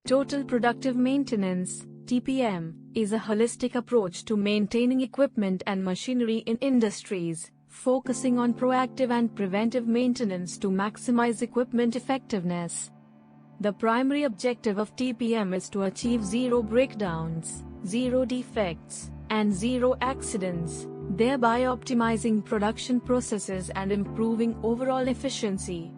Total Productive Maintenance (TPM) is a holistic approach to maintaining equipment and machinery in industries, focusing on proactive and preventive maintenance to maximize equipment effectiveness. The primary objective of TPM is to achieve zero breakdowns, zero defects, and zero accidents, thereby optimizing production processes and improving overall efficiency.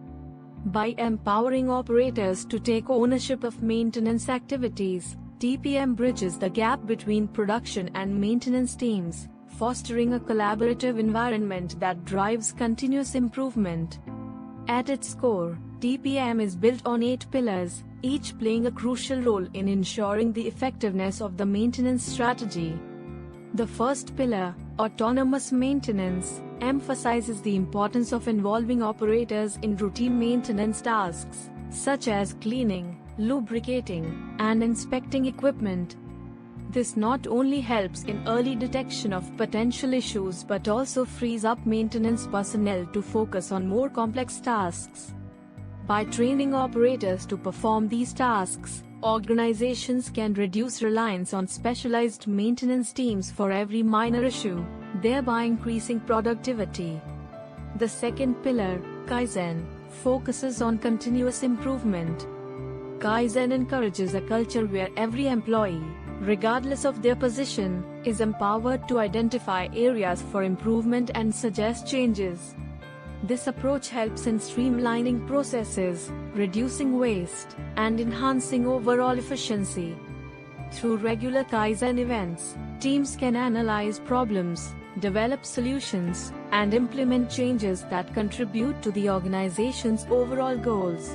By empowering operators to take ownership of maintenance activities, TPM bridges the gap between production and maintenance teams, fostering a collaborative environment that drives continuous improvement. At its core, TPM is built on 8 pillars, each playing a crucial role in ensuring the effectiveness of the maintenance strategy. The first pillar, autonomous maintenance, emphasizes the importance of involving operators in routine maintenance tasks, such as cleaning, lubricating, and inspecting equipment. This not only helps in early detection of potential issues but also frees up maintenance personnel to focus on more complex tasks. By training operators to perform these tasks, organizations can reduce reliance on specialized maintenance teams for every minor issue, thereby increasing productivity. The second pillar, Kaizen, focuses on continuous improvement. Kaizen encourages a culture where every employee, regardless of their position, is empowered to identify areas for improvement and suggest changes. This approach helps in streamlining processes, reducing waste, and enhancing overall efficiency. Through regular Kaizen events, teams can analyze problems, develop solutions, and implement changes that contribute to the organization's overall goals.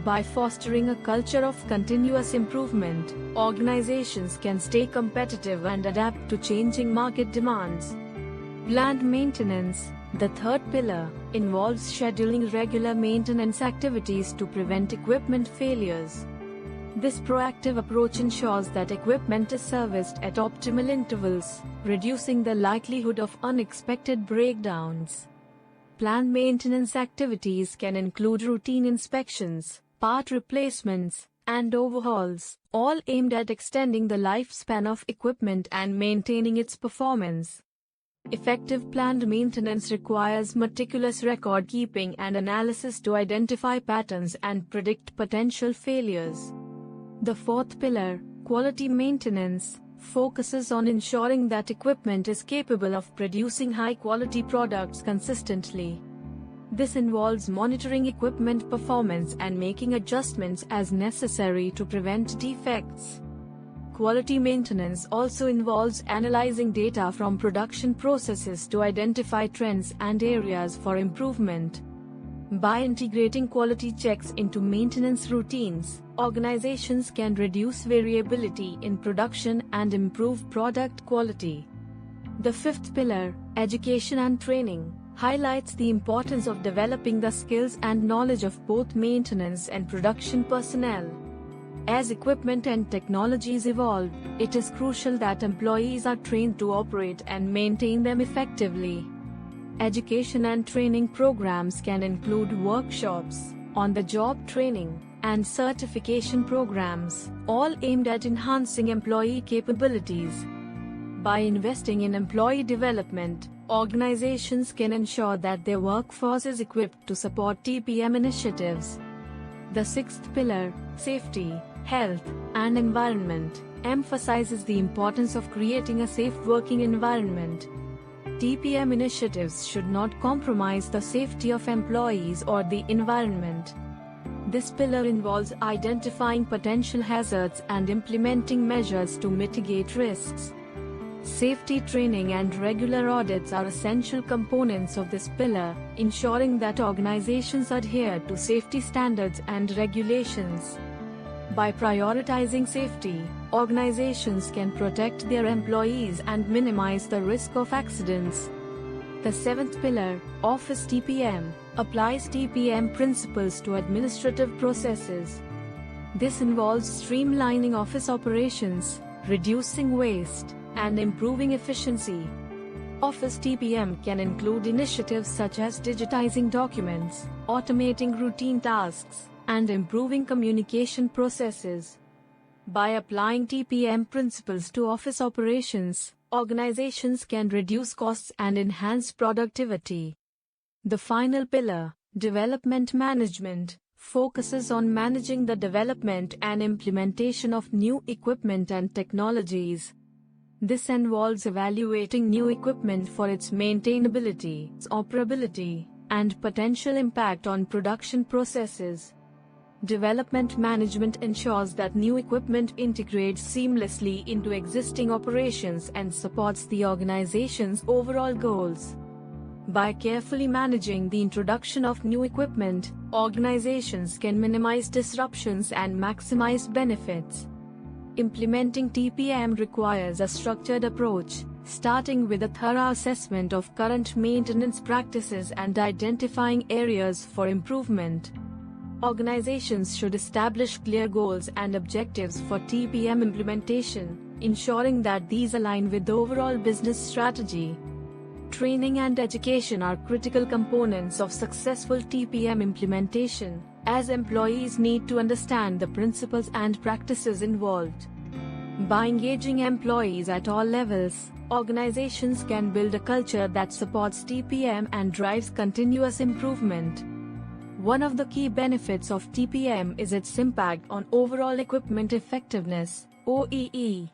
By fostering a culture of continuous improvement, organizations can stay competitive and adapt to changing market demands. Planned maintenance, the third pillar, involves scheduling regular maintenance activities to prevent equipment failures. This proactive approach ensures that equipment is serviced at optimal intervals, reducing the likelihood of unexpected breakdowns. Planned maintenance activities can include routine inspections, part replacements, and overhauls, all aimed at extending the lifespan of equipment and maintaining its performance. Effective planned maintenance requires meticulous record keeping and analysis to identify patterns and predict potential failures. The fourth pillar, quality maintenance, focuses on ensuring that equipment is capable of producing high-quality products consistently. This involves monitoring equipment performance and making adjustments as necessary to prevent defects. Quality maintenance also involves analyzing data from production processes to identify trends and areas for improvement. By integrating quality checks into maintenance routines, organizations can reduce variability in production and improve product quality. The fifth pillar, education and training, highlights the importance of developing the skills and knowledge of both maintenance and production personnel. As equipment and technologies evolve, it is crucial that employees are trained to operate and maintain them effectively. Education and training programs can include workshops, on-the-job training, and certification programs, all aimed at enhancing employee capabilities. By investing in employee development, organizations can ensure that their workforce is equipped to support TPM initiatives. The sixth pillar, safety, health, and environment, emphasizes the importance of creating a safe working environment. TPM initiatives should not compromise the safety of employees or the environment. This pillar involves identifying potential hazards and implementing measures to mitigate risks. Safety training and regular audits are essential components of this pillar, ensuring that organizations adhere to safety standards and regulations. By prioritizing safety, organizations can protect their employees and minimize the risk of accidents. The seventh pillar, office TPM, applies TPM principles to administrative processes. This involves streamlining office operations, reducing waste, and improving efficiency. Office TPM can include initiatives such as digitizing documents, automating routine tasks, and improving communication processes. By applying TPM principles to office operations, organizations can reduce costs and enhance productivity. The final pillar, development management, focuses on managing the development and implementation of new equipment and technologies. This involves evaluating new equipment for its maintainability, its operability, and potential impact on production processes. Development management ensures that new equipment integrates seamlessly into existing operations and supports the organization's overall goals. By carefully managing the introduction of new equipment, organizations can minimize disruptions and maximize benefits. Implementing TPM requires a structured approach, starting with a thorough assessment of current maintenance practices and identifying areas for improvement. Organizations should establish clear goals and objectives for TPM implementation, ensuring that these align with the overall business strategy. Training and education are critical components of successful TPM implementation, as employees need to understand the principles and practices involved. By engaging employees at all levels, organizations can build a culture that supports TPM and drives continuous improvement. One of the key benefits of TPM is its impact on overall equipment effectiveness, OEE.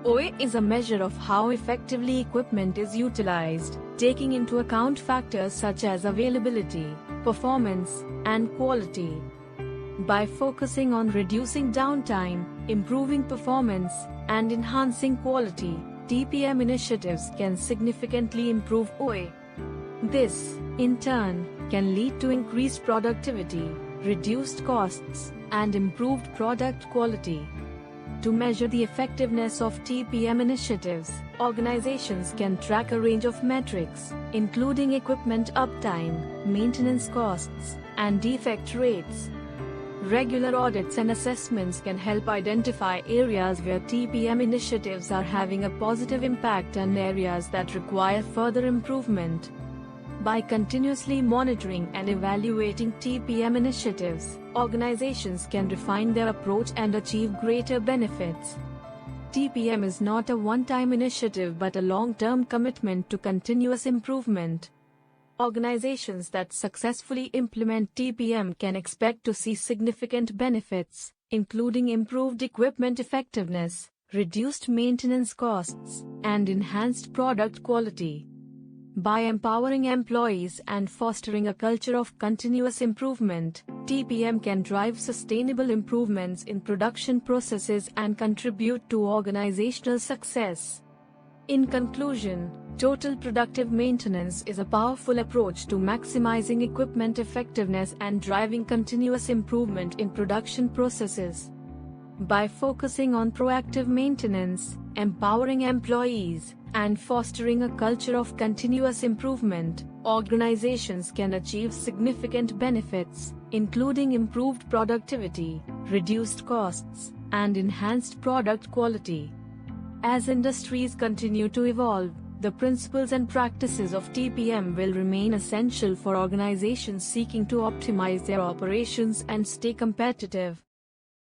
OE is a measure of how effectively equipment is utilized, taking into account factors such as availability, performance, and quality. By focusing on reducing downtime, improving performance, and enhancing quality, TPM initiatives can significantly improve OE. This, in turn, can lead to increased productivity, reduced costs, and improved product quality. To measure the effectiveness of TPM initiatives, organizations can track a range of metrics, including equipment uptime, maintenance costs, and defect rates. Regular audits and assessments can help identify areas where TPM initiatives are having a positive impact and areas that require further improvement. By continuously monitoring and evaluating TPM initiatives, organizations can refine their approach and achieve greater benefits. TPM is not a one-time initiative but a long-term commitment to continuous improvement. Organizations that successfully implement TPM can expect to see significant benefits, including improved equipment effectiveness, reduced maintenance costs, and enhanced product quality. By empowering employees and fostering a culture of continuous improvement, TPM can drive sustainable improvements in production processes and contribute to organizational success. In conclusion, total productive maintenance is a powerful approach to maximizing equipment effectiveness and driving continuous improvement in production processes. By focusing on proactive maintenance, empowering employees, and fostering a culture of continuous improvement, organizations can achieve significant benefits, including improved productivity, reduced costs, and enhanced product quality. As industries continue to evolve, the principles and practices of TPM will remain essential for organizations seeking to optimize their operations and stay competitive.